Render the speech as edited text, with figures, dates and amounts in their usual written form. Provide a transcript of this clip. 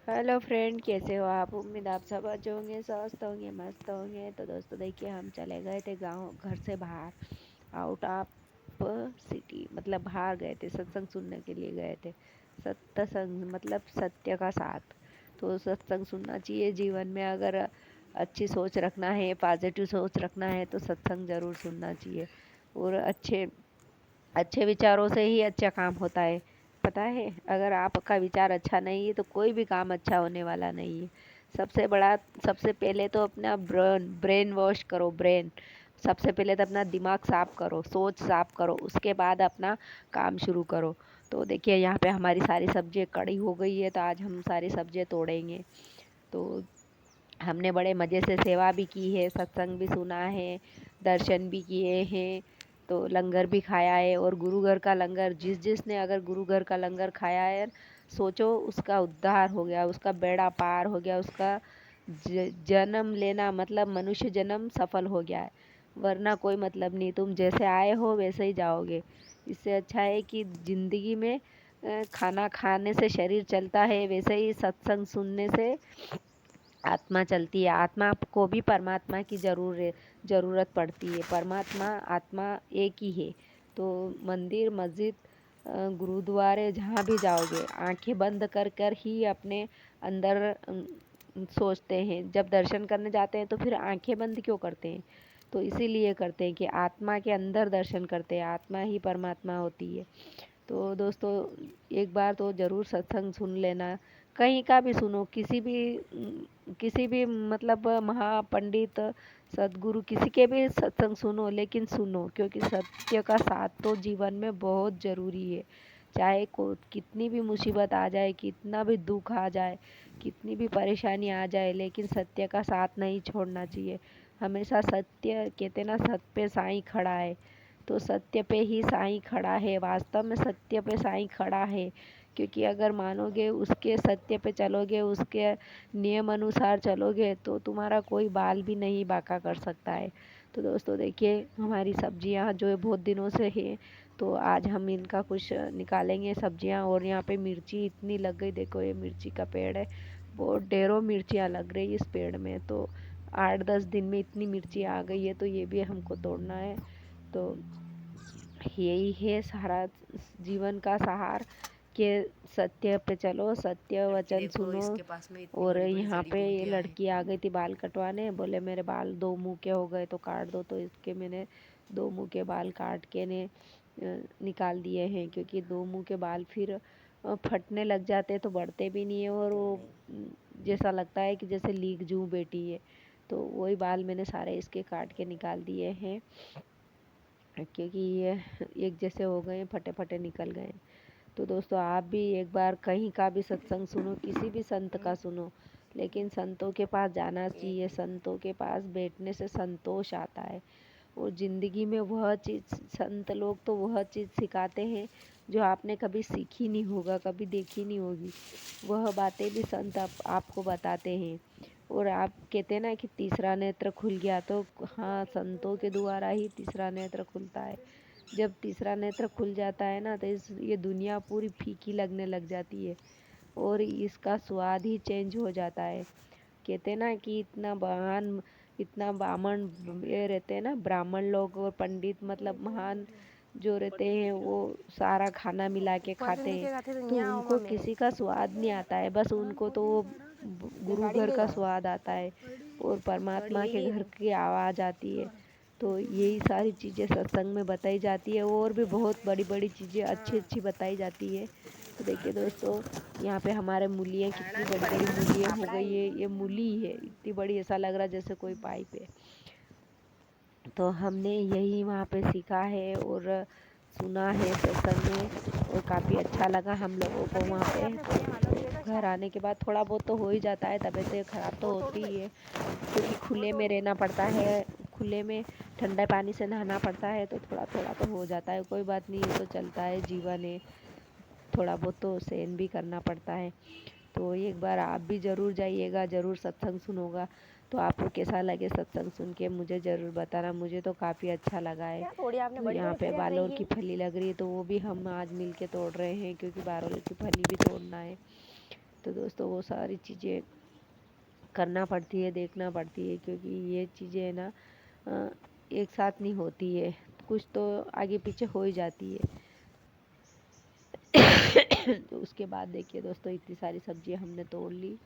Hello friend, कैसे हो आप? उम्मीद आप सब अच्छे होंगे, स्वस्थ होंगे, मस्त होंगे। तो दोस्तों देखिए, हम चले गए थे गांव, घर से बाहर, आउट ऑफ सिटी, मतलब बाहर गए थे, सत्संग सुनने के लिए गए थे। सत्संग मतलब सत्य का साथ। तो सत्संग सुनना चाहिए जीवन में। अगर अच्छी सोच रखना है, पॉजिटिव सोच रखना है, तो सत्संग ज़रूर सुनना चाहिए। और अच्छे अच्छे विचारों से ही अच्छा काम होता है। पता है, अगर आपका विचार अच्छा नहीं है तो कोई भी काम अच्छा होने वाला नहीं है। सबसे बड़ा, सबसे पहले तो अपना ब्रेन ब्रेन वॉश करो। ब्रेन सबसे पहले तो अपना दिमाग साफ करो, सोच साफ करो, उसके बाद अपना काम शुरू करो। तो देखिए, यहाँ पे हमारी सारी सब्जियाँ कड़ी हो गई है, तो आज हम सारी सब्जियाँ तोड़ेंगे। तो हमने बड़े मज़े से सेवा भी की है, सत्संग भी सुना है, दर्शन भी किए हैं, तो लंगर भी खाया है। और गुरु घर का लंगर, जिसने अगर गुरु घर का लंगर खाया है, सोचो उसका उद्धार हो गया, उसका बेड़ा पार हो गया, उसका जन्म लेना मतलब मनुष्य जन्म सफल हो गया है। वरना कोई मतलब नहीं, तुम जैसे आए हो वैसे ही जाओगे। इससे अच्छा है कि ज़िंदगी में खाना खाने से शरीर चलता है, वैसे ही सत्संग सुनने से आत्मा चलती है। आत्मा को भी परमात्मा की ज़रूरत पड़ती है। परमात्मा आत्मा एक ही है। तो मंदिर, मस्जिद, गुरुद्वारे, जहाँ भी जाओगे, आंखें बंद कर कर ही अपने अंदर सोचते हैं। जब दर्शन करने जाते हैं तो फिर आंखें बंद क्यों करते हैं? तो इसीलिए करते हैं कि आत्मा के अंदर दर्शन करते हैं। आत्मा ही परमात्मा होती है। तो दोस्तों, एक बार तो ज़रूर सत्संग सुन लेना। कहीं का भी सुनो, किसी भी मतलब महापंडित, सदगुरु, किसी के भी सत्संग सुनो, लेकिन सुनो, क्योंकि सत्य का साथ तो जीवन में बहुत ज़रूरी है। चाहे को कितनी भी मुसीबत आ जाए, कितना भी दुख आ जाए, कितनी भी परेशानी आ जाए, लेकिन सत्य का साथ नहीं छोड़ना चाहिए। हमेशा सत्य, कहते ना, सत्य पे साईं खड़ा है। तो सत्य पे ही साईं खड़ा है, वास्तव में सत्य पे साईं खड़ा है। क्योंकि अगर मानोगे, उसके सत्य पे चलोगे, उसके नियम अनुसार चलोगे, तो तुम्हारा कोई बाल भी नहीं बांका कर सकता है। तो दोस्तों देखिए, हमारी सब्जियां जो है बहुत दिनों से है, तो आज हम इनका कुछ निकालेंगे सब्जियां। और यहाँ पे मिर्ची इतनी लग गई, देखो ये मिर्ची का पेड़ है, बहुत ढेरों मिर्चियाँ लग रही इस पेड़ में। तो 8-10 दिन में इतनी मिर्ची आ गई है, तो ये भी हमको तोड़ना है। तो यही है सारा जीवन का सहार, कि सत्य पे चलो, सत्य कि वचन देखो सुनो। इसके पास में इतनी और बड़ी बड़ी यहाँ जड़ी पे ये बूटियां हैं। लड़की आ गई थी बाल कटवाने, बोले मेरे बाल 2 मुंह के हो गए तो काट दो। तो इसके मैंने 2 मुंह के बाल काट के ने निकाल दिए हैं। क्योंकि 2 मुंह के बाल फिर फटने लग जाते हैं, तो बढ़ते भी नहीं है, और वो जैसा लगता है कि जैसे लीक जूं बेटी है। तो वही बाल मैंने सारे इसके काट के निकाल दिए हैं, क्योंकि ये एक जैसे हो गए, फटे फटे निकल गए। तो दोस्तों, आप भी एक बार कहीं का भी सत्संग सुनो, किसी भी संत का सुनो, लेकिन संतों के पास जाना चाहिए। संतों के पास बैठने से संतोष आता है। और ज़िंदगी में वह चीज़, संत लोग तो वह चीज़ सिखाते हैं जो आपने कभी सीखी नहीं होगा, कभी देखी नहीं होगी। वह बातें भी संत आपको बताते हैं। और आप कहते हैं ना कि तीसरा नेत्र खुल गया, तो हाँ, संतों के द्वारा ही तीसरा नेत्र खुलता है। जब तीसरा नेत्र खुल जाता है ना, तो ये दुनिया पूरी फीकी लगने लग जाती है, और इसका स्वाद ही चेंज हो जाता है। कहते हैं ना कि इतना ब्राह्मण, ये रहते हैं ना ब्राह्मण लोग और पंडित, मतलब महान जो रहते हैं, वो सारा खाना मिला के खाते हैं, तो उनको किसी का स्वाद नहीं आता है। बस उनको तो वो गुरु घर का स्वाद आता है, और परमात्मा के घर की आवाज़ आती है। तो यही सारी चीज़ें सत्संग में बताई जाती है, और भी बहुत बड़ी बड़ी चीज़ें अच्छी अच्छी बताई जाती है। तो देखिए दोस्तों, यहाँ पे हमारे मूलियाँ, कितनी बड़ी बड़ी मूलियाँ हो गई है। ये मूली है इतनी बड़ी, ऐसा लग रहा है जैसे कोई पाइप है। तो हमने यही वहाँ पे सीखा है और सुना है सत्संग में, और काफ़ी अच्छा लगा हम लोगों को वहाँ पे। तो घर आने के बाद थोड़ा बहुत तो हो ही जाता है, तबीयतें ख़राब तो होती ही है, क्योंकि खुले में रहना पड़ता है, खुले में ठंडे पानी से नहाना पड़ता है, तो थोड़ा थोड़ा तो हो जाता है। कोई बात नहीं, ये तो चलता है, जीवन है, थोड़ा बहुत तो सहन भी करना पड़ता है। तो एक बार आप भी ज़रूर जाइएगा, ज़रूर सत्संग सुनोगा। तो आपको कैसा लगे सत्संग सुन के मुझे ज़रूर बताना। मुझे तो काफ़ी अच्छा लगा है। तो यहाँ पे बालोर की फली लग रही है, तो वो भी हम आज मिल के तोड़ रहे हैं, क्योंकि बालोर की फली भी तोड़ना है। तो दोस्तों वो सारी चीज़ें करना पड़ती है, देखना पड़ती है, क्योंकि ये चीज़ें है ना एक साथ नहीं होती है, कुछ तो आगे पीछे हो ही जाती है। तो उसके बाद देखिए दोस्तों, इतनी सारी सब्जियां हमने तोड़ ली।